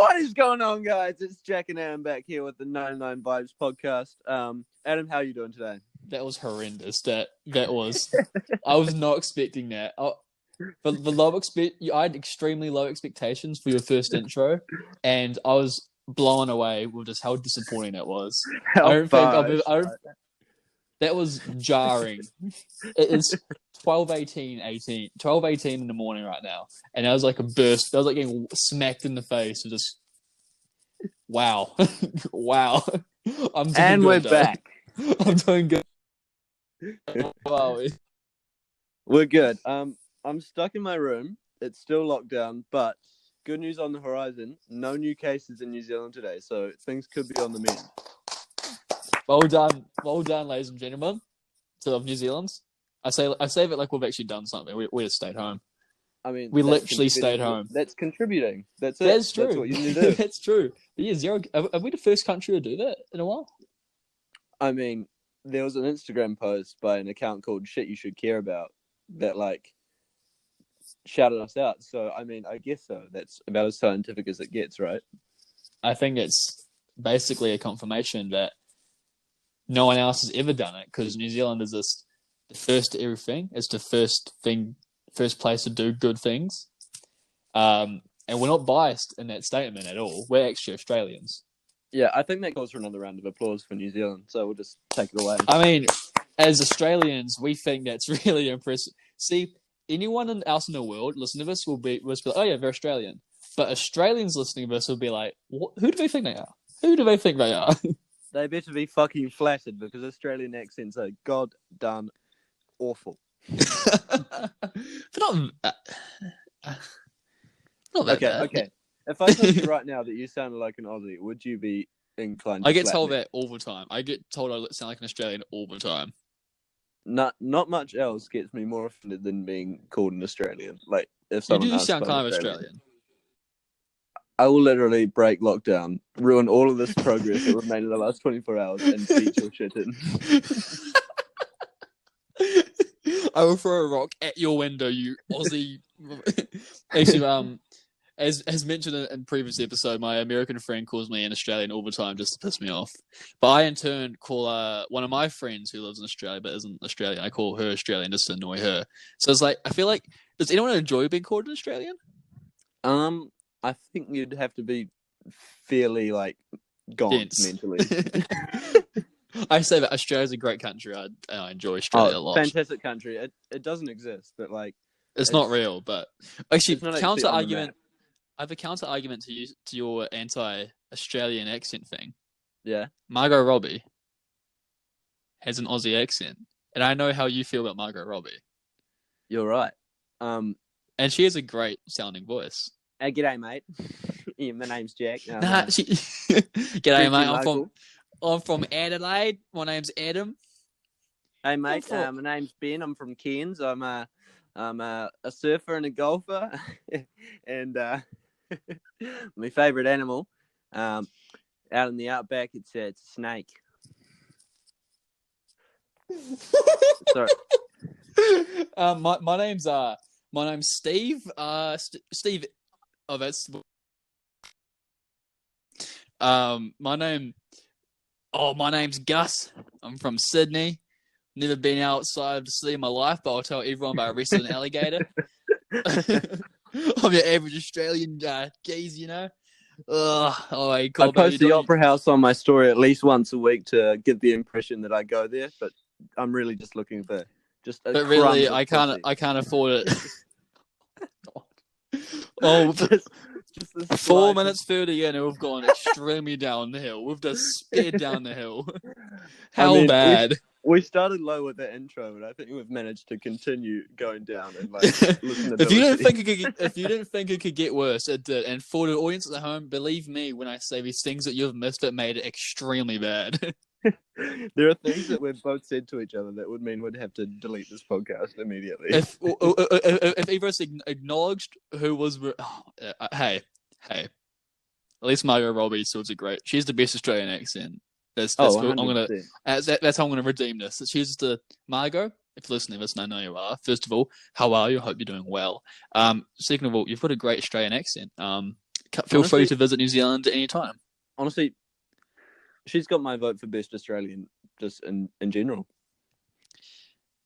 What is going on, guys? It's Jack and Adam back here with the 99 Vibes podcast. Adam, how are you doing today? That was horrendous. That was. I was not expecting that. I had extremely low expectations for your first intro, and I was blown away with just how disappointing that was. That was jarring. It's 12:18 in the morning right now, and that was like a burst. That was like getting smacked in the face. Just wow, wow. We're back. I'm doing good. Wow. We're good. I'm stuck in my room. It's still locked down, but good news on the horizon. No new cases in New Zealand today, so things could be on the mend. Well done, ladies and gentlemen, to New Zealand. I say it like we've actually done something. We just stayed home. I mean, we literally stayed home. That's contributing. That's it. That's true. That's what you need to do. That's true. But yeah, are we the first country to do that in a while? I mean, there was an Instagram post by an account called Shit You Should Care About that shouted us out. So, I mean, I guess so. That's about as scientific as it gets, right? I think it's basically a confirmation that no one else has ever done it, because New Zealand is the first to everything. It's the first place to do good things. And we're not biased in that statement at all. We're actually Australians. Yeah, I think that calls for another round of applause for New Zealand. So we'll just take it away. I mean, as Australians, we think that's really impressive. See, anyone else in the world listening to us will be like, oh yeah, they're Australian. But Australians listening to us will be like, who do they think they are? Who do they think they are? They better be fucking flattered, because Australian accents are goddamn awful. But not that bad. Okay. If I told you right now that you sounded like an Aussie, would you be inclined to I get told me? that all the time. I get told I sound like an Australian all the time. Not much else gets me more offended than being called an Australian. Like, if you someone do asks sound if I'm kind of Australian. I will literally break lockdown, ruin all of this progress that we've made in the last 24 hours, and beat your shit in. I will throw a rock at your window, you Aussie. Actually, as mentioned in previous episode, my American friend calls me an Australian all the time just to piss me off. But I, in turn, call one of my friends who lives in Australia but isn't Australian, I call her Australian just to annoy her. So it's like, I feel like, does anyone enjoy being called an Australian? I think you'd have to be fairly, gone mentally. I say that Australia's a great country. I enjoy Australia a lot. Fantastic country. It doesn't exist, but it's not real. But actually, counter argument. I have a counter argument to your anti-Australian accent thing. Yeah, Margot Robbie has an Aussie accent, and I know how you feel about Margot Robbie. You're right. And she has a great sounding voice. G'day, mate. Yeah, my name's Jack. G'day, mate. I'm from Adelaide. My name's Adam. Hey, mate. My name's Ben. I'm from Cairns. I'm a surfer and a golfer, and my favourite animal, out in the outback, it's a snake. Sorry. My name's Steve. Steve. Oh, that's my name's Gus. I'm from Sydney. Never been outside of the city in my life, but I'll tell everyone about arresting an alligator. I'm your average Australian geez, you know. I post the Opera House on my story at least once a week to give the impression that I go there, but I'm really just looking for just. But really, I can't afford it. Oh, just 4 minutes further in, we've gone extremely down the hill. We've just sped down the hill. How bad? We started low with the intro, but I think we've managed to continue going down and listen to if you didn't think it could get worse, it did. And for the audience at home, believe me when I say these things that you've missed, it made it extremely bad. There are things that we've both said to each other that would mean we'd have to delete this podcast immediately. If either of us acknowledged who was, hey, at least Margot Robbie still has a great. She's the best Australian accent. That's how I'm gonna redeem this. She's just a Margot. If you're listening to this, and I know you are. First of all, how are you? I hope you're doing well. Second of all, you've got a great Australian accent. feel free to visit New Zealand at any time. Honestly, she's got my vote for best Australian, just in general.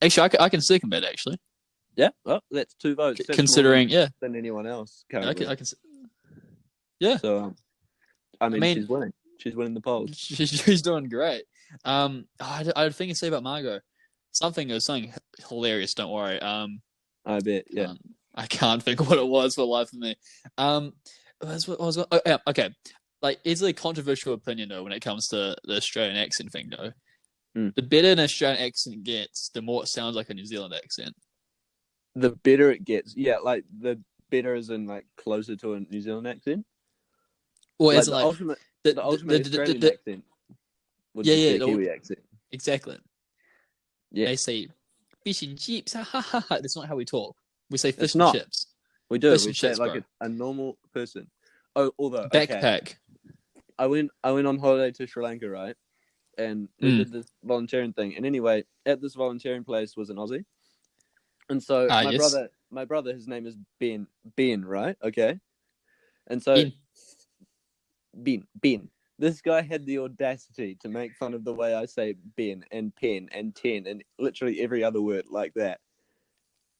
Actually, I can second that. Actually, yeah. Well, that's 2 votes. That's considering, more than anyone else currently. I can. Yeah. So, I mean, she's winning. She's winning the polls. She's doing great. I had a thing to say about Margot. Something hilarious. Don't worry. I bet. Yeah. I can't think of what it was for the life of me. Okay. Like, it's a controversial opinion though when it comes to the Australian accent thing though. The better an Australian accent gets, the more it sounds like a New Zealand accent. The better it gets, yeah. Like the better is in like closer to a New Zealand accent. Or like as the like ultimate Australian accent. Would be the Kiwi accent. Exactly. Yeah. They say fish and chips. Ha ha ha. That's not how we talk. We say fish and chips. We do. Fish we and say chips, it like a normal person. Oh, although backpack. I went on holiday to Sri Lanka, right? And we did this volunteering thing. And anyway, at this volunteering place was an Aussie. And so my brother, his name is Ben, right? Okay. And so Ben. This guy had the audacity to make fun of the way I say Ben and pen and ten and literally every other word like that.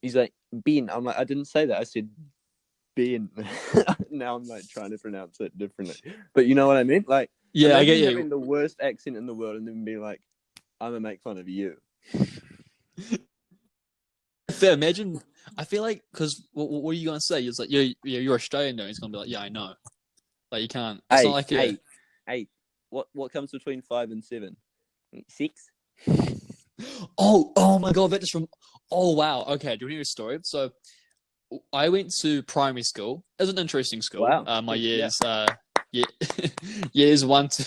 He's like, Ben. I'm like, I didn't say that. I said Ben. Now I'm like trying to pronounce it differently. But you know what I mean? Like, yeah, I get you. Having the worst accent in the world and then be like, I'm gonna make fun of you. Fair, imagine. I feel like, because what are you gonna say? It's like you're Australian though. He's gonna be like, yeah, I know. Like, you can't. It's not like eight. What comes between 5 and 7? 6. Oh my god! That just from. Oh wow. Okay, do you want to hear a story? So, I went to primary school. It was an interesting school. Wow. My years, years 1 to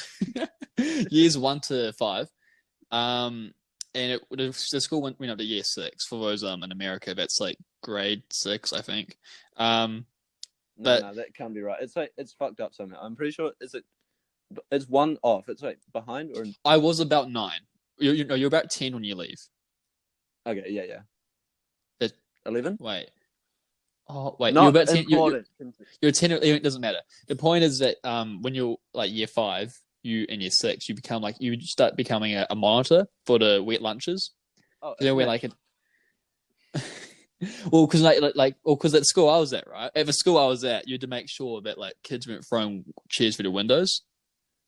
5. And the school went up to year 6 for those in America. That's like grade 6, I think. No, that can't be right. It's like it's fucked up somehow. I'm pretty sure it's 1 off. It's like behind or. I was about 9. You're about 10 when you leave. Okay, yeah. 11. Wait. Oh wait, Not you're about 10. You're 10. It doesn't matter. The point is that when you're like year 5, in year 6, you start becoming a monitor for the wet lunches. Oh, we're like well, because because at the school I was at, right? At the school I was at, you had to make sure that like kids weren't throwing chairs through the windows.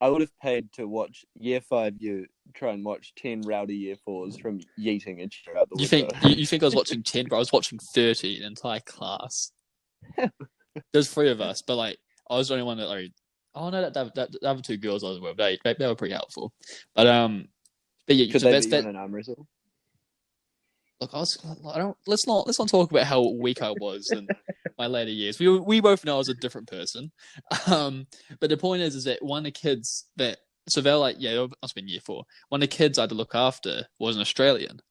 I would have paid to watch year 5 you try and watch 10 rowdy year 4s from yeeting a chair out the window. You think I was watching 10, but I was watching 30, an entire class. There's 3 of us, but like I was the only one that like. Oh no, the other 2 girls I was with, they were pretty helpful. But yeah, could they be in an arm wrestle? Look, let's not talk about how weak I was in my later years. We both know I was a different person. But the point is that one of the kids so they're like, yeah, it must have been year 4. One of the kids I had to look after was an Australian.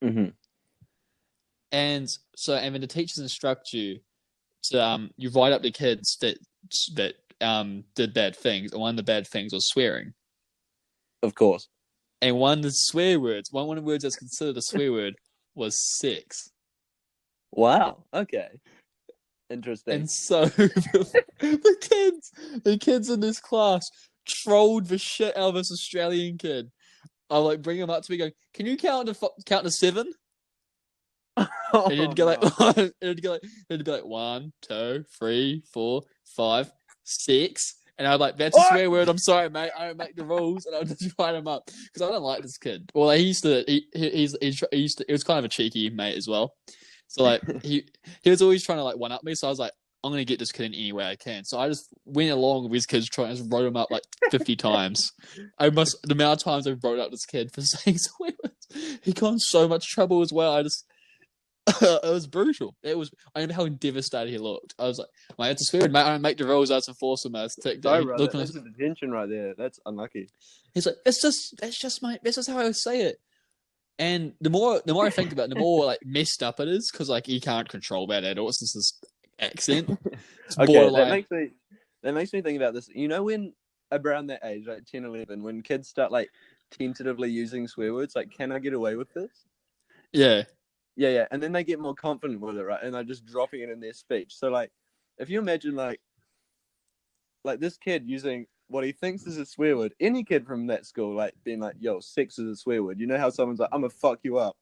Mm-hmm. And then the teachers instruct you to you write up the kids that did bad things, and one of the bad things was swearing. Of course. And one of the words that's considered a swear word was sex. Wow. Okay. Interesting. And so the kids in this class trolled the shit out of this Australian kid. I like bring him up to me going, "Can you count to 7?" And he'd go it'd be like 1, 2, 3, 4, 5, 6. And I was like, that's a swear word. I'm sorry, mate. I don't make the rules. And I would just write him up because I don't like this kid. Well, he was kind of a cheeky mate as well. So like he was always trying to like one up me. So I was like, I'm gonna get this kid in any way I can. So I just went along with his kids trying to wrote him up like 50 times. The amount of times I wrote up this kid for saying swear words. He got in so much trouble as well. It was brutal. I remember how devastated he looked. I was like, mate, it's a swear word, mate. I don't make the rules. I have to force him. That's a detention right there. That's unlucky. He's like, that's just how I say it. And the more I think about it, the more like messed up it is because like he can't control that at all. It's just this accent. It's okay, that makes me think about this. You know, when around that age, like 10, 11, when kids start like tentatively using swear words, like, can I get away with this? Yeah. Yeah, and then they get more confident with it, right? And they're just dropping it in their speech. So, like, if you imagine, like, like this kid using what he thinks is a swear word. Any kid from that school, like being like, "Yo, sex is a swear word." You know how someone's like, "I'm gonna fuck you up."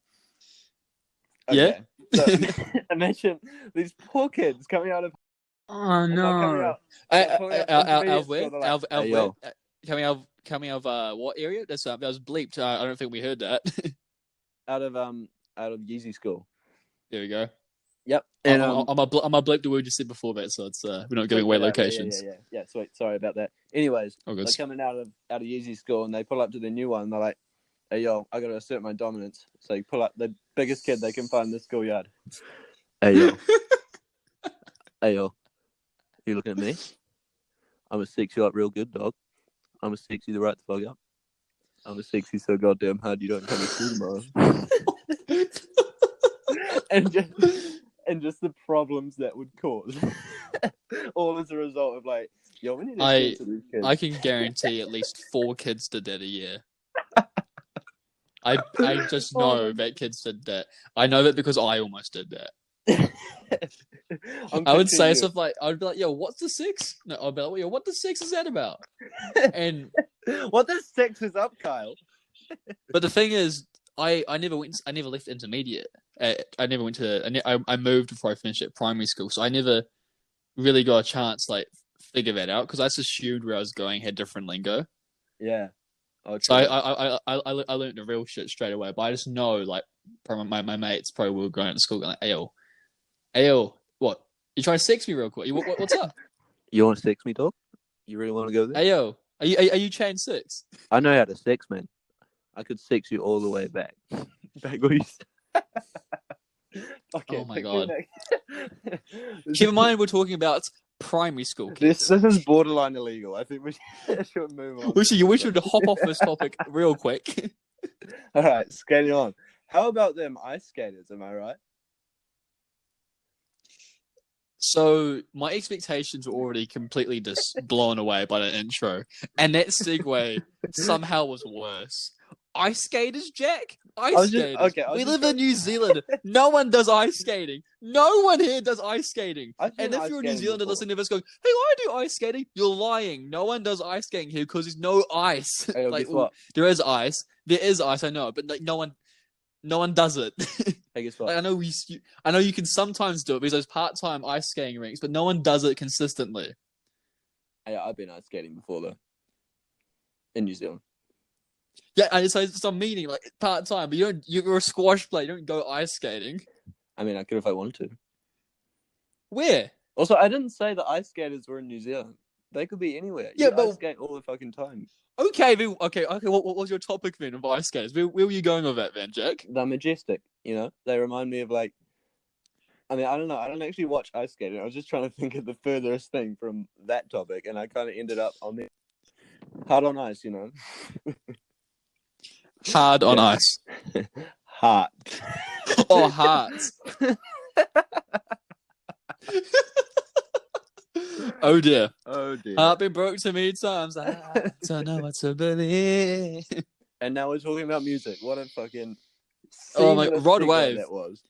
Yeah. Okay, so imagine these poor kids coming out of Oh coming no. out, coming out of Out intermediate of where? school. They're like, "Hey, Where? yo, Coming out of what area? That was bleeped. I don't think we heard that. out of Yeezy school." There we go. Yep, I'm and a bleep the word you said before that, so it's we're not giving away locations. Yeah. Sweet, sorry about that. Anyways, Oh, good. they're coming out of Yeezy school and they pull up to their new one. And they're like, "Hey, yo, I gotta assert my dominance." So you pull up the biggest kid they can find in the schoolyard. Hey, yo, hey, yo, you looking at me? I'm gonna sex you up real good, dog. I'm gonna sex you the right the fuck up. I'm gonna sex you so goddamn hard you don't come to school tomorrow. and just the problems that would cause, all as a result of like, yo, we need to censor these kids. I can guarantee at least 4 kids did that a year. I just know that kids did that. I know that because I almost did that. I would say stuff like, I'd be like, "Yo, what's the sex?" No, I'd be like, "Yo, what the sex is that about?" And what the sex is up, Kyle? But the thing is, I never left intermediate. I never went to. I moved before I finished at primary school, so I never really got a chance like figure that out because I just assumed where I was going had different lingo. Yeah. So I learned the real shit straight away. But I just know like my mates probably were going to school going like, "Ayo, what? You trying to sex me real quick? What's up? You want to sex me, dog? You really want to go there? Ayo, are you chain 6? I know how to sex, man. I could sex you all the way back. Back where you. Okay, oh my god! Keep in mind we're talking about primary school kids. This is borderline illegal. I think we should move on. We should hop off this topic real quick. All right, skating on. How about them ice skaters? Am I right? So my expectations were already completely just blown away by the intro, and that segue somehow was worse. Ice skaters, Jack? Ice skaters. We live in New Zealand. No one does ice skating. No one here does ice skating. And if you're a New Zealander listening to this going, "Hey, I do ice skating," you're lying. No one does ice skating here because there's no ice. Hey, like, guess what? There is ice. There is ice, I know, but like, no one does it. Hey, guess what? Like, I know you can sometimes do it because there's part-time ice skating rinks, but no one does it consistently. Hey, I've been ice skating before though. In New Zealand. Yeah, so I'm meaning like part-time, but you're a squash player. You don't go ice skating. I mean, I could if I wanted to. Where? Also, I didn't say the ice skaters were in New Zealand. They could be anywhere. Yeah, but ice skate all the fucking time. Okay. What was your topic then of ice skaters? Where were you going with that then, Jack? They're majestic. You know, they remind me of like. I mean, I don't know. I don't actually watch ice skating. I was just trying to think of the furthest thing from that topic, and I kind of ended up on the hard on ice. You know. Hard on ice. Heart. Oh, heart. Oh dear. Heart been broke too many times. I don't know what to believe. And now we're talking about music. What a fucking Rod Wave that was.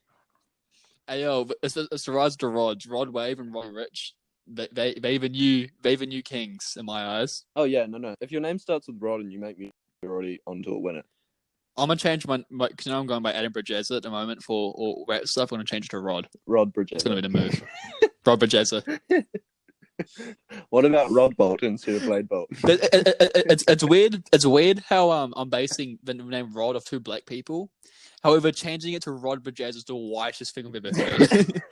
Hey yo, it's the rise to Rod Wave and Rod Rich. They even new kings in my eyes. Oh yeah, no. If your name starts with Rod and you make music, you're already onto a winner. I'm gonna change my because I'm going by Edinburgh Jazz at the moment for all rap stuff. I'm gonna change it to Rod. Rod Bridges. It's gonna be the move. Rod Bridges. What about Rod Bolt instead of Blade Bolt? It's weird. It's weird how I'm basing the name Rod of 2 black people. However, changing it to Rod Bridges is the whitest thing I've ever heard.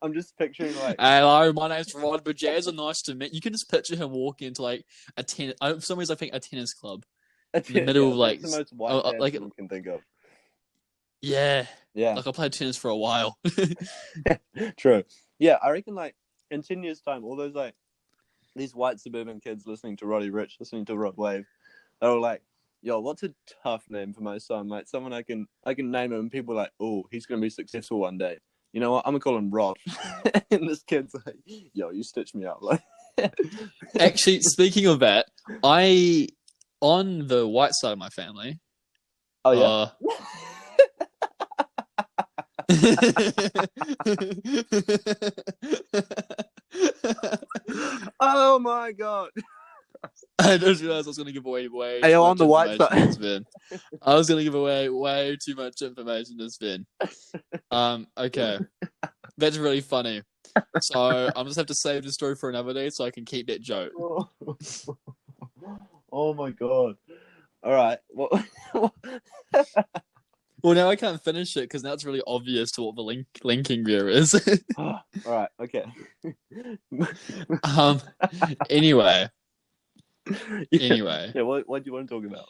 I'm just picturing like, hello, my name's Rod Bridges. Nice to meet you. Can just picture him walking into like a tennis. For some reason, I think a tennis club. In the middle of like the most white like you can think of. Yeah. Yeah. Like I played tennis for a while. True. Yeah, I reckon like in 10 years' time, all those like these white suburban kids listening to Roddy Ricch, listening to Rod Wave, they're all like, "Yo, what's a tough name for my son? Like someone I can name him, and people are like, oh, he's gonna be successful one day. You know what? I'm gonna call him Rod." And this kid's like, "Yo, you stitch me up." Like, actually, speaking of that, on the white side of my family. Oh yeah. Oh my god! I just realized I was going to give away way Hey, too on much the white information side. to Sven. I was going to give away way too much information to Sven. Okay. That's really funny. So I'm just have to save the story for another day so I can keep that joke. Oh my god! All right. Well, now I can't finish it because now it's really obvious to what the linking there is. All right. Okay. Anyway. Yeah. What do you want to talk about?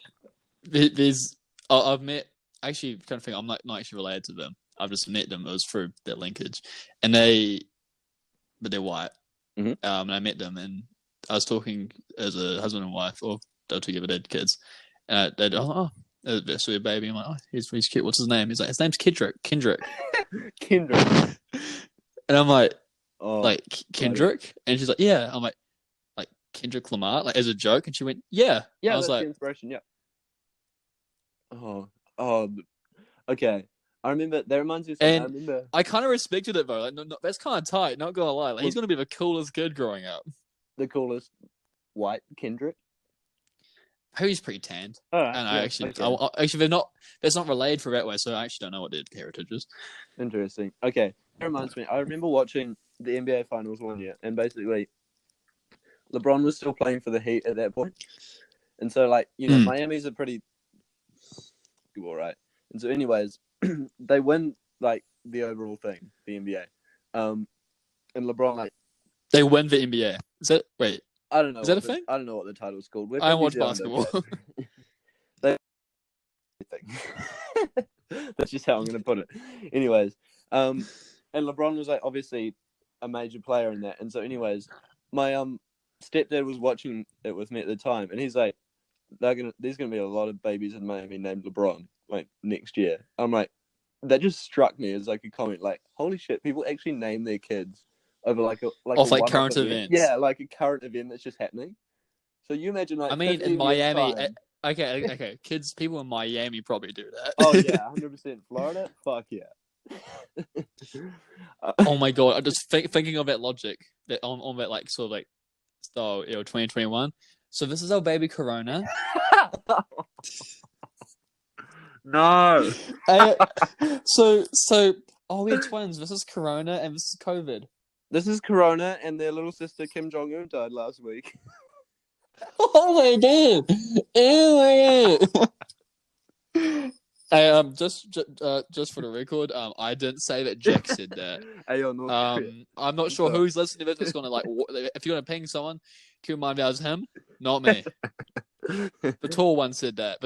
There's I've met actually I'm trying to think I'm not actually related to them. I've just met them. It was through their linkage, but they're white. Mm-hmm. And I met them, and I was talking as a husband and wife, or they're together, they had kids, and they'd that's sweet baby. I'm like, oh, he's cute. What's his name? He's like, his name's Kendrick. Kendrick. And I'm like, oh, Kendrick, buddy. And she's like, yeah. I'm like Kendrick Lamar, like as a joke, and she went, yeah. Yeah, I was that's like, the inspiration. Yeah. Oh, okay. I remember that reminds me of something. I kind of respected it though. Like, no, that's kind of tight. Not gonna lie, like, he's gonna be the coolest kid growing up. The coolest white Kendrick. He's pretty tanned. All right. And yeah, actually, they're not. That's not related for that way. So I actually don't know what their heritage is. Interesting. Okay, that reminds me. I remember watching the NBA Finals one year, and basically, LeBron was still playing for the Heat at that point, and so Miami's a pretty all right. And so, anyways, they win like the overall thing, the NBA, and LeBron they win the NBA. Is that wait? I don't know. Is that a thing? I don't know what the title's called. I don't watch basketball. That's just how I'm going to put it. Anyways, and LeBron was obviously a major player in that. And so, anyways, my stepdad was watching it with me at the time, and he's like, "There's gonna be a lot of babies in Miami named LeBron next year." I'm like, that just struck me as a comment. Holy shit, people actually name their kids over current events. Yeah, a current event that's just happening. So you imagine I mean, in Miami. Okay. People in Miami probably do that. Oh yeah, 100%. Florida, fuck yeah. Oh my god, I'm just thinking of that logic that on that style 2021. So this is our baby Corona. No. We're twins. This is Corona and this is COVID. This is Corona and their little sister Kim Jong-un died last week. Oh my god! Oh my god! Just for the record, I didn't say that Jack said that. I'm not sure who's listening to this. It's gonna if you're gonna ping someone, keep in mind that was him, not me. The tall one said that.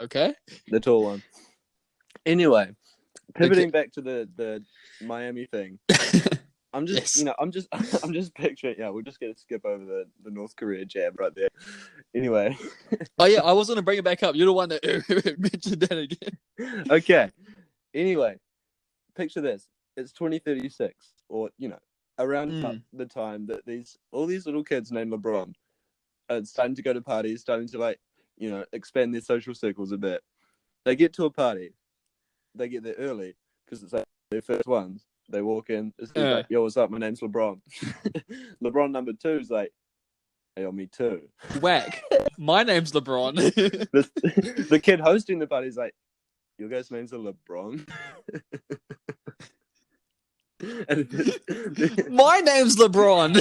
Okay. The tall one. Anyway, pivoting back to the Miami thing. I'm just, yes. I'm just picturing. Yeah, we're just gonna skip over the North Korea jab right there. Anyway. Oh yeah, I was gonna bring it back up. You're the one that mentioned that again. Okay. Anyway, picture this: it's 2036, or around the time that all these little kids named LeBron are starting to go to parties, starting to expand their social circles a bit. They get to a party, they get there early because it's their first ones. They walk in, it's yo, what's up? My name's LeBron. LeBron number 2 is like, hey, yo, me too. Whack. My name's LeBron. The kid hosting the party is like, your guys' names are LeBron? My name's LeBron.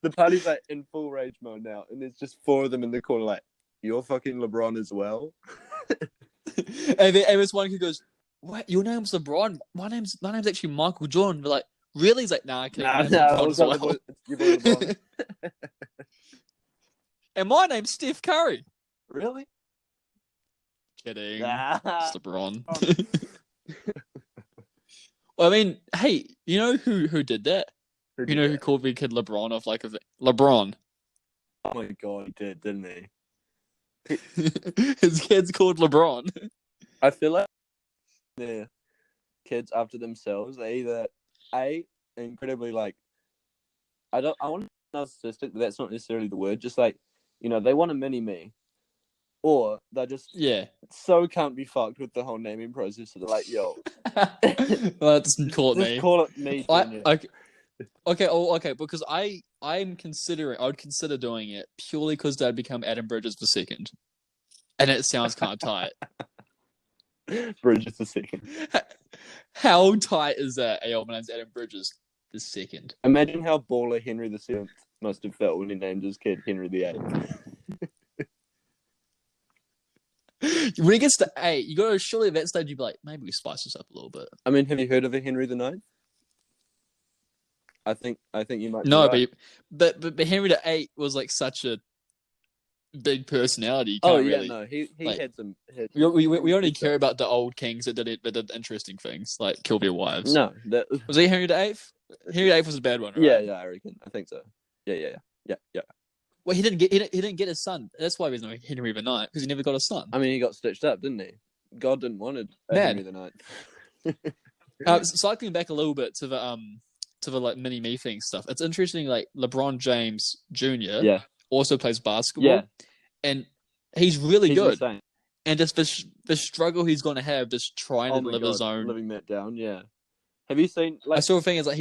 The party's in full rage mode now, and there's just 4 of them in the corner you're fucking LeBron as well? And there's one who goes, what? Your name's LeBron? My name's actually Michael Jordan. We're like, really? He's like, nah, LeBron. And my name's Steph Curry. Really? Kidding. It's LeBron. Well, I mean, hey, you know who did that? Who called the kid LeBron off LeBron? Oh my god, he did, didn't he? His kid's called LeBron. I feel like they're kids after themselves. They either incredibly I want to be narcissistic, but that's not necessarily the word. Just they want a mini me, or they're just so can't be fucked with the whole naming process. So they're like, yo, well, just call it me. Call it me. Okay, because I would consider doing it purely because they'd become Adam Bridges the second, and it sounds kind of tight. Bridges the second. How tight is that? Hey, my name's Adam Bridges the second. Imagine how baller Henry the Seventh must have felt when he named his kid Henry the Eighth. When he gets to 8, you gotta surely at that stage you'd be like, maybe we spice this up a little bit. I mean, have you heard of a Henry the Ninth? I think you might. No, be right. but Henry the 8 was like such a big personality. He like, had some. We only care about the old kings that did interesting things, like kill their wives. No, was he Henry the 8th? Henry the 8th was a bad one, right? Yeah, I reckon. I think so. Yeah. Well, he didn't get his son. That's why there's no Henry the Ninth, because he never got a son. I mean, he got stitched up, didn't he? God didn't want a Henry the Ninth. Cycling back a little bit to the like mini me thing stuff. It's interesting. Like LeBron James Jr. Also plays basketball, and he's really good. Insane. And just the struggle he's going to have just trying to live his own, living that down. Yeah. Have you seen? Like, I saw a thing is like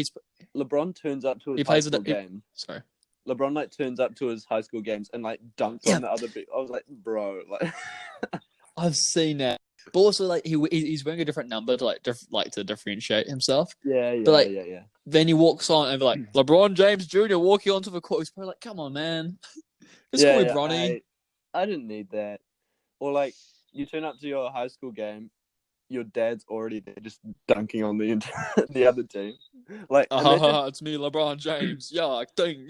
LeBron turns up to his high school game. Sorry. LeBron turns up to his high school games and dunks on the other people. I was like, bro, I've seen that, but also like he's wearing a different number to to differentiate himself. Yeah. Then he walks on and like LeBron James Jr. walking onto the court. He's probably like, come on, man, just call me Bronny. I didn't need that. Or like you turn up to your high school game, your dad's already there, just dunking on the other team. Like, it's me, LeBron James. Yeah, ding.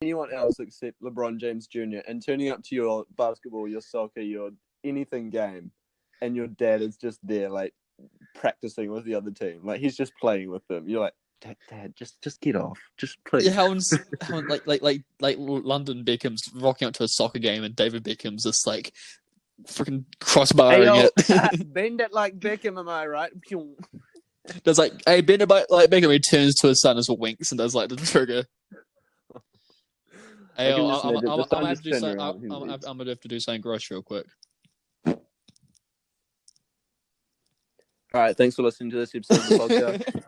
Anyone else except LeBron James Jr. and turning up to your basketball, your soccer, your anything game, and your dad is just there, like practicing with the other team. Like he's just playing with them. You're like, Dad, just get off, just please. Yeah, how like London Beckham's rocking up to a soccer game, and David Beckham's just like freaking crossbarring it. Bend it like Beckham, am I right? There's like, hey, bend it like Beckham. He turns to his son as a winks and does like the trigger. Hey, I'm gonna have to do something gross real quick. All right, thanks for listening to this episode of the podcast.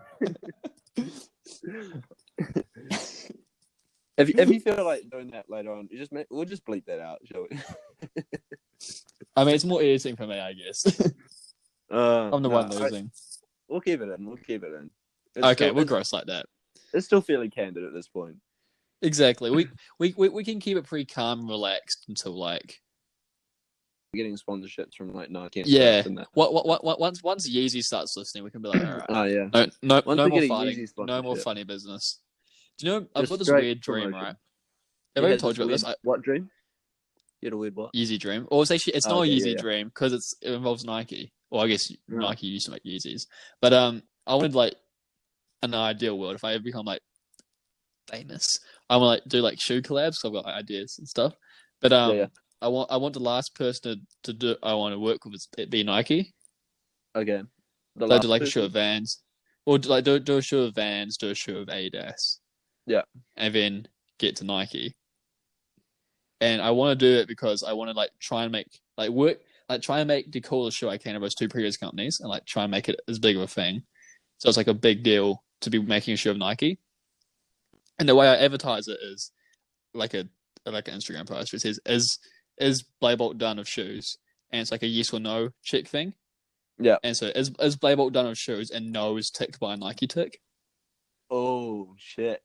If you feel like doing that later on, we'll just bleep that out, shall we? I mean, it's more editing for me, I guess. I'm the one losing. We'll keep it in. We're gross like that. It's still fairly candid at this point. Exactly. We can keep it pretty calm and relaxed until like getting sponsorships from like Nike. Yeah. Once Yeezy starts listening, we can be like, all right. Oh yeah. No more fighting. No more funny business. Do you know I've got this weird dream, right? Have I ever told you about this? What dream? You had a weird what? Yeezy dream. Or it's actually not a Yeezy dream because it involves Nike. Well, I guess Nike used to make Yeezys. But I wanted like an ideal world if I ever become like famous. I want to do like shoe collabs because I've got like, ideas and stuff. But I want the last person to do. I want to work with be Nike. Okay. Do like a shoe of Vans, or like do a shoe of Vans, do a shoe of Adidas. Yeah. And then get to Nike. And I want to do it because I want to like try and make the coolest shoe I can of those two previous companies, and like try and make it as big of a thing. So it's like a big deal to be making a shoe of Nike. And the way I advertise it is like an Instagram post. It says, "Is Playbolt done of shoes?" And it's like a yes or no check thing. Yeah. And so is Playbolt done of shoes? And no is ticked by a Nike tick. Oh shit!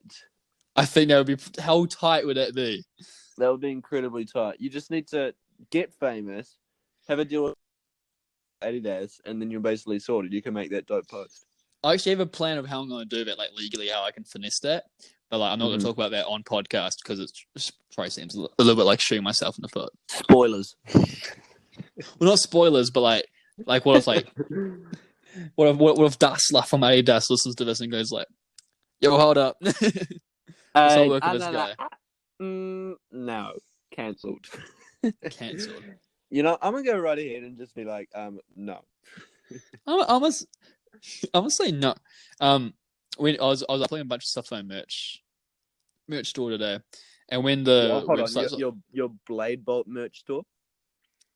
I think that would be. How tight would that be? That would be incredibly tight. You just need to get famous, have a deal with Adidas, and then you're basically sorted. You can make that dope post. I actually have a plan of how I'm going to do that, like legally, how I can finesse that. But like, I'm not going to talk about that on podcast because it probably seems a little bit like shooting myself in the foot. Spoilers. Well, not spoilers, but like what if what if Dassler from Adidas listens to this and goes like, "Yo, hold up." I'll work with this guy. No, cancelled. Cancelled. You know, I'm gonna go right ahead and just be like, no. I must say no. When I was playing a bunch of stuff on my merch store today, and when your Blade Bolt merch store.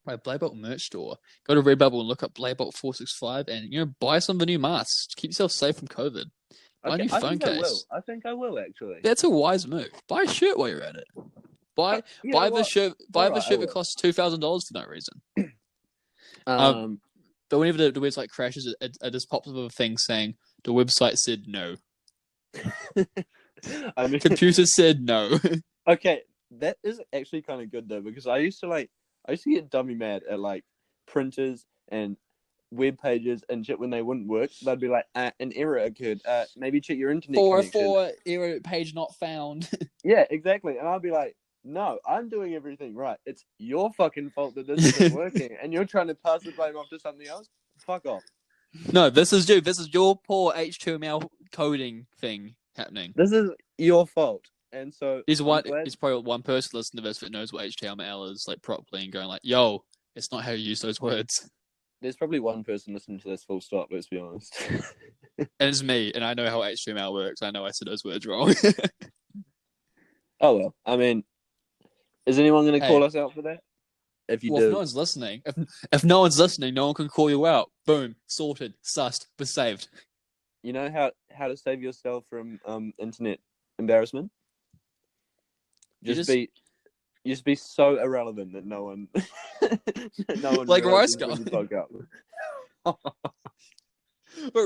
My Blade Bolt merch store. Go to Redbubble and look up Blade Bolt 465, and buy some of the new masks. Keep yourself safe from COVID. Buy a new I phone think I will. case. I think I will actually. That's a wise move. Buy a shirt while you're at it. Buy You know the what? shirt. Buy All the right, I shirt that will. costs $2,000 for no reason. Um, But whenever the website crashes, it just pops up a thing saying the website said no. I mean, Computer said no. okay, that is actually kind of good though, because I used to get dummy mad at like printers and web pages and shit when they wouldn't work. They'd be like, an error occurred. Maybe check your internet connection. 404 error page not found. Yeah, exactly. And I'd be like, no, I'm doing everything right. It's your fucking fault that this isn't working, and you're trying to pass the blame off to something else. Fuck off. No, this is you. This is your poor HTML coding thing happening. This is your fault. And so There's probably one person listening to this that knows what HTML is like properly and going like, yo, it's not how you use those words. There's probably one person listening to this full stop, let's be honest. And it's me, and I know how HTML works. I know I said those words wrong. Oh, well. I mean, is anyone going to call us out for that? If you do. If no one's listening, if no one's listening, no one can call you out. Boom, sorted, sussed, we're saved. You know how to save yourself from internet embarrassment? Just be so irrelevant that no one like Rice Gum. But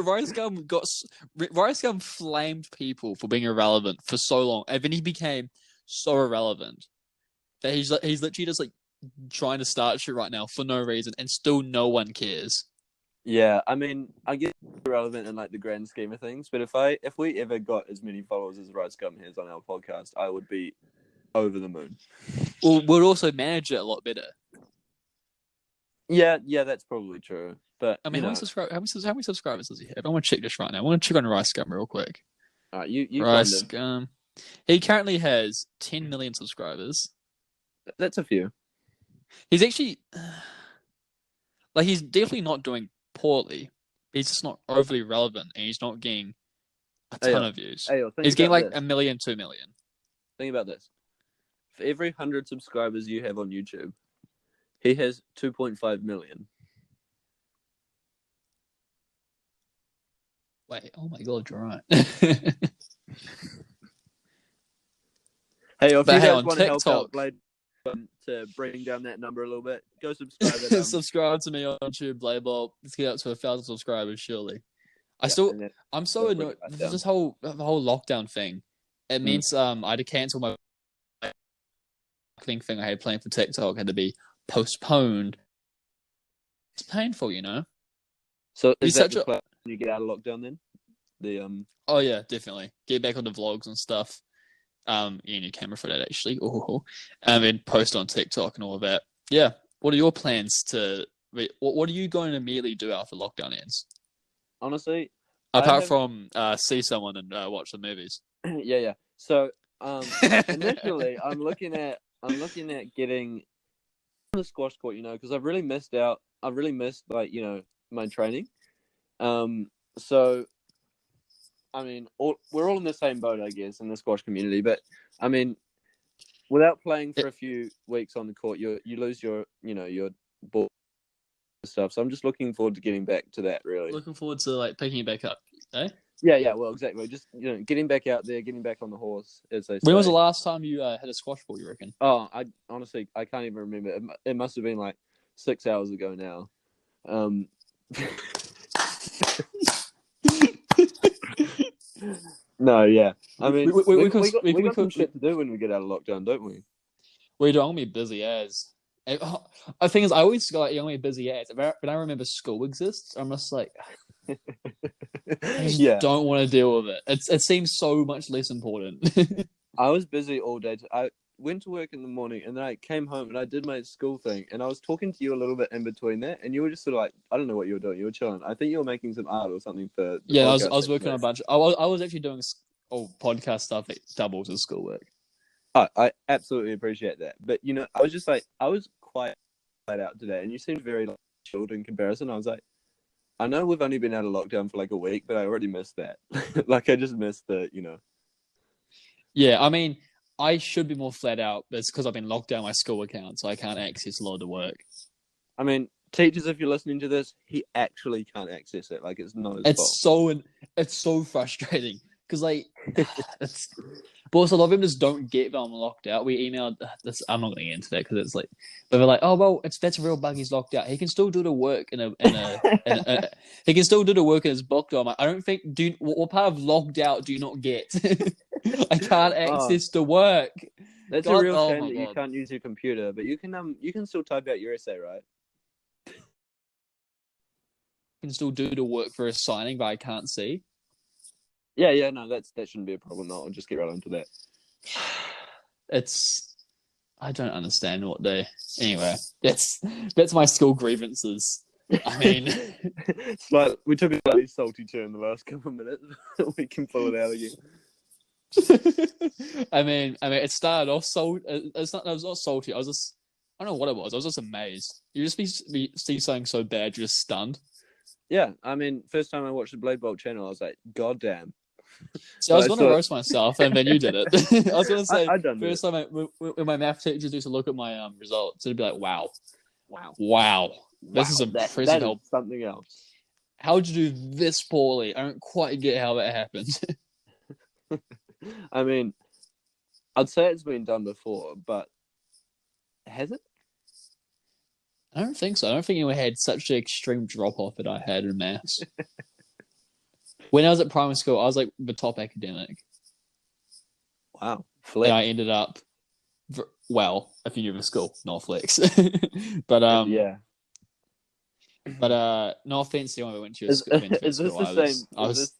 Rice Gum flamed people for being irrelevant for so long, and then he became so irrelevant that he's literally just like trying to start shit right now for no reason, and still no one cares. Yeah, I mean, I get irrelevant in like the grand scheme of things, but if we ever got as many followers as Rice Gum has on our podcast, I would be over the moon. Well, we'll also manage it a lot better. Yeah, that's probably true. But I mean, how many subscribers does he have? I want to check this right now. I want to check on Rice Gum real quick. All right, you Rice Gum. He currently has 10 million subscribers. That's a few. He's actually like he's definitely not doing poorly. He's just not overly relevant, and he's not getting a ton of views. He's getting like 1 million, 2 million. Think about this. For every 100 subscribers you have on YouTube, he has 2.5 million. Wait, oh my god, you're right. Hey, if you guys want to help TikTok out Blade to bring down that number a little bit, go subscribe. Subscribe to me on YouTube, Blayball. Let's get up to 1,000 subscribers, surely. I'm so annoyed. The whole lockdown thing. It means I had to cancel my marketing thing I had planned for TikTok. Had to be postponed. It's painful, you know. So is that the plan when you get out of lockdown then? Oh yeah, definitely. Get back on the vlogs and stuff. You need a camera for that actually. And post on TikTok and all of that. Yeah. What are your plans what are you going to immediately do after lockdown ends? Honestly, apart from see someone and watch the movies. Yeah. So initially, I'm looking at getting on the squash court, you know, because I've really missed like, you know, my training. So I mean, we're all in the same boat, I guess, in the squash community. But I mean, without playing for a few weeks on the court, you lose your ball stuff. So I'm just looking forward to getting back to that. Really looking forward to like picking it back up. Eh? Yeah. Well, exactly. Just getting back out there, getting back on the horse, as they say. When was the last time you had a squash ball? You reckon? Oh, I honestly can't even remember. It must have been like 6 hours ago now. No, yeah. I mean, we got some shit to do when we get out of lockdown, don't we? We don't be busy as. The thing is, I always go like, you're gonna be busy as. But I remember school exists. I'm just like, I don't want to deal with it. It seems so much less important. I was busy all day. I went to work in the morning, and then I came home and I did my school thing. And I was talking to you a little bit in between that, and you were just sort of like, I don't know what you were doing. You were chilling. I think you were making some art or something for. Yeah, I was working on a bunch. I was actually doing podcast stuff that doubles as schoolwork. I absolutely appreciate that, but I was just like, I was quite flat out today, and you seemed very like chilled in comparison. I was like, I know we've only been out of lockdown for like a week, but I already missed that. Like I just missed the. Yeah, I mean, I should be more flat out. But it's because I've been locked down my school account, so I can't access a lot of the work. I mean, Teachers, if you're listening to this, he actually can't access it. Like, it's not his fault. It's so frustrating because like it's. But also, a lot of them just don't get that I'm locked out. We emailed this. I'm not going to get into that because it's like, but we're like, oh well, that's a real bug. He's locked out. He can still do the work he can still do the work in his book. Though I'm like, I don't think. What part of locked out do you not get? I can't access the work. That's a real shame that you can't use your computer, but you can still type out your essay, right? Can still do the work for a signing, but I can't see. Yeah, no, that shouldn't be a problem. I'll just get right into that. I don't understand what they. Anyway, that's my school grievances. I mean, it's like we took a slightly salty turn the last couple of minutes. We can pull it out again. I mean, it started off salty. It was not salty. I don't know what it was. I was just amazed. You just see something so bad, you're just stunned. Yeah, I mean, first time I watched the Blade Bolt channel, I was like, God damn. So I was going to roast myself, and then you did it. I was going to say, first time when my math teachers used to look at my results, it'd be like, wow. This is impressive. That is something else. How'd you do this poorly? I don't quite get how that happened. I mean, I'd say it's been done before, but has it? I don't think so. I don't think anyone had such an extreme drop-off that I had in maths. When I was at primary school, I was like the top academic. Wow. Flex. And I ended up, if you knew the school, not flex. But, yeah. But no offense to anyone who went to your school. Is this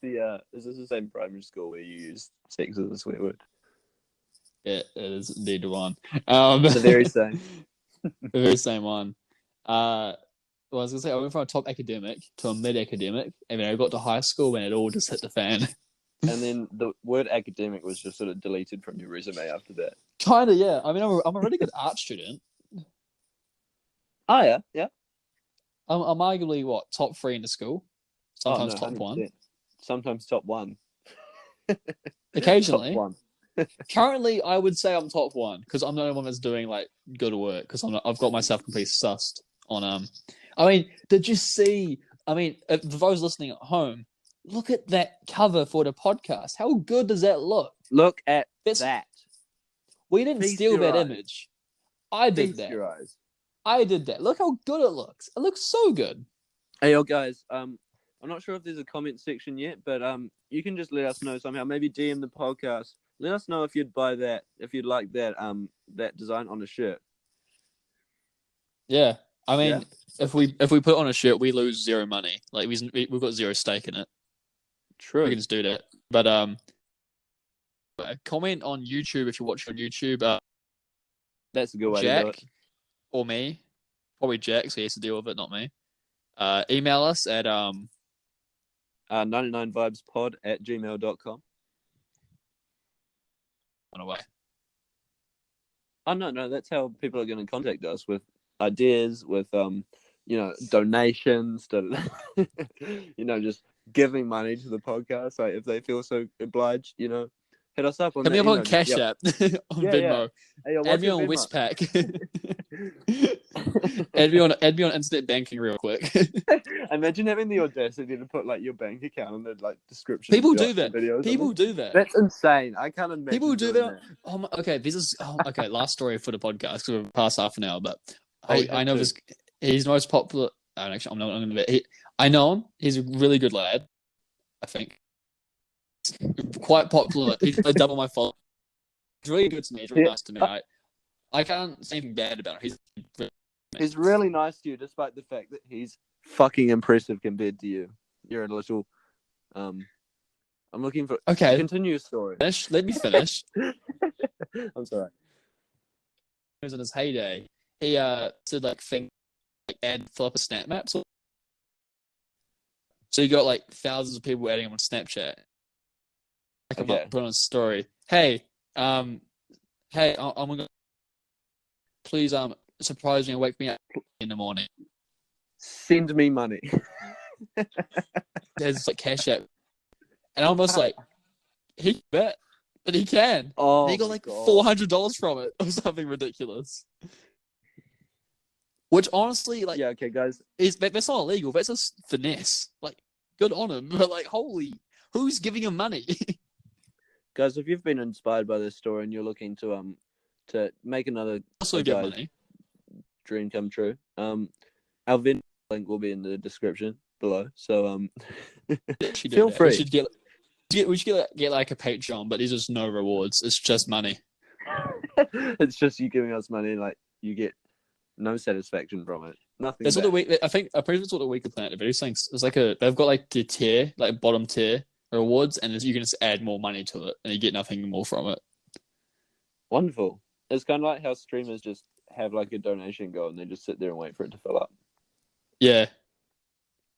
the same primary school where you use sex as a swear word? It is indeed the one. The very same. The very same one. Well, I was going to say, I went from a top academic to a mid-academic, and then I got to high school and it all just hit the fan. And then the word academic was just sort of deleted from your resume after that. Kind of, yeah. I mean, I'm a really good art student. Oh, yeah, yeah. I'm arguably, top 3 in the school? Sometimes top 100%. 1. Sometimes top 1. Occasionally. Top 1. Currently, I would say I'm top 1, because I'm the only one that's doing, like, good work, because I've got myself completely sussed on, I mean, did you see? I mean, for those listening at home, look at that cover for the podcast. How good does that look? Look at that. We didn't steal that image. I did that. Your eyes. I did that. Look how good it looks. It looks so good. Hey, yo, guys. I'm not sure if there's a comment section yet, but you can just let us know somehow. Maybe DM the podcast. Let us know if you'd buy that. If you'd like that that design on a shirt. Yeah. I mean, if we put it on a shirt, we lose zero money. Like we've got zero stake in it. True. We can just do that. But comment on YouTube if you watch on YouTube. That's a good way Jack to do it. Or me, probably Jack, so he has to deal with it, not me. Email us at 99vibespod@gmail.com. On away. Oh no, that's how people are going to contact us with ideas, with donations, just giving money to the podcast. Like if they feel so obliged, hit us up on. Hit me up on Cash App on Venmo. Hey, add me on Westpac. add me on internet banking real quick. Imagine having the audacity to put like your bank account in the description. People do that. People do that. That's insane. I can't imagine. People do that. Oh my, okay, okay. Last story for the podcast because we're past half an hour, but I know this. He's the most popular. Actually, I'm not going to bet. I know him. He's a really good lad. I think. Quite popular. He's double my fault. He's really good to me. He's really nice to me. I can't say anything bad about him. He's really nice to you, despite the fact that he's fucking impressive compared to you. You're a little. I'm looking for. Okay. Continue your story. Let me finish. I'm sorry. He was in his heyday. He said add fill up a snap map. So you got like thousands of people adding him on Snapchat. Put on a story. Hey, I'm gonna please surprise me and wake me up in the morning. Send me money. There's like Cash App, and I'm almost like he bet, but he can. Oh, and he got like $400 from it or something ridiculous. Which honestly, like, Yeah, okay, guys. that's not illegal. That's just finesse. Like, good on him. But like, holy, who's giving him money? Guys, if you've been inspired by this story and you're looking to make another Also get guy's money. dream come true, our Venmo link will be in the description below. So feel free. We should get like a Patreon, but there's just no rewards. It's just money. It's just you giving us money, like you get no satisfaction from it. Nothing. That's what I think. I pretty much what the Weekly Planet video saying. It's like they've got like the tier, like bottom tier rewards, and you can just add more money to it, and you get nothing more from it. Wonderful. It's kind of like how streamers just have like a donation goal and they just sit there and wait for it to fill up. Yeah,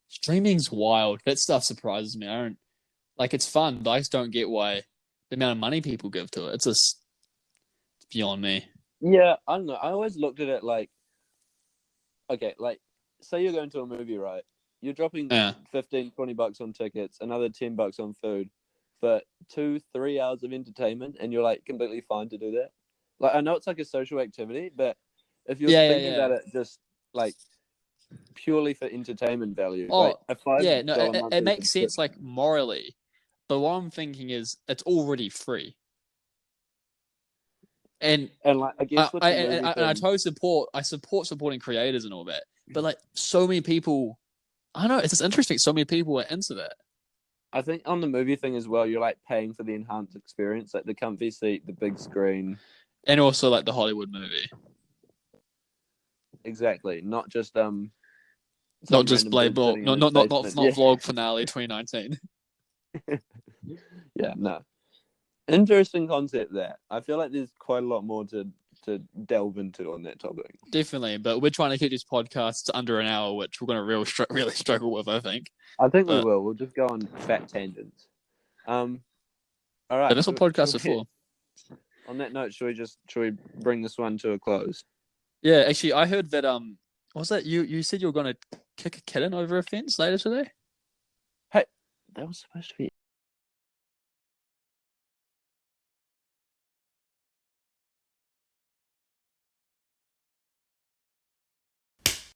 streaming's wild. That stuff surprises me. I don't like. It's fun, but I just don't get why the amount of money people give to it. It's beyond me. Yeah, I don't know. I always looked at it like, okay, like say you're going to a movie, right? You're dropping 15, 20 bucks on tickets, another 10 bucks on food, for 2-3 hours of entertainment, and you're like completely fine to do that. Like, I know it's like a social activity, but if you're thinking about it just like purely for entertainment value, like a $5 it makes sense like morally, but what I'm thinking is it's already free. And like I guess I totally support supporting creators and all that, but like so many people, I don't know, it's just interesting. So many people are into that. I think on the movie thing as well, you're like paying for the enhanced experience, like the comfy seat, the big screen, and also like the Hollywood movie. Exactly, not just not just Blade Ball, not vlog finale 2019. Yeah, no. Interesting concept there. I feel like there's quite a lot more to delve into on that topic. Definitely, but we're trying to keep this podcast to under an hour, which we're going to really struggle with, I think. We will. We'll just go on fat tangents. All right. That's what podcasts are for. On that note, should we bring this one to a close? Yeah, actually, I heard that what was that you said you were going to kick a kitten over a fence later today? Hey, that was supposed to be